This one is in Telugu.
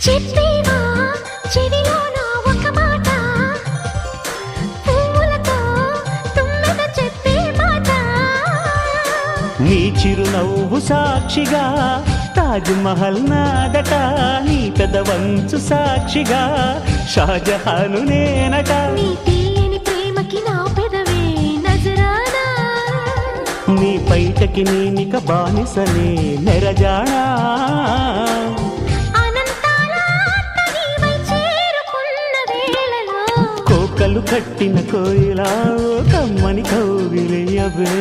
చెప్పేవా చెవిలోన ఒక మాట, పువ్వులతో తుమ్మెద చెప్పే మాట. నీ చిరునవ్వు సాక్షిగా తాజ్ మహల్ నాదట, నీ పెదవంచు సాక్షిగా షాజహాను నేనట. నీ తీయని ప్రేమకి నా పెదవే నజరానా, నీ పైటకి నేనిక బానిసనే నెరజాడా. అనంతాల ఆత్మ నీవై చేరుకున్న వేళలో కోకలు కట్టిన కోయిలా కమ్మని కౌగిలియవే.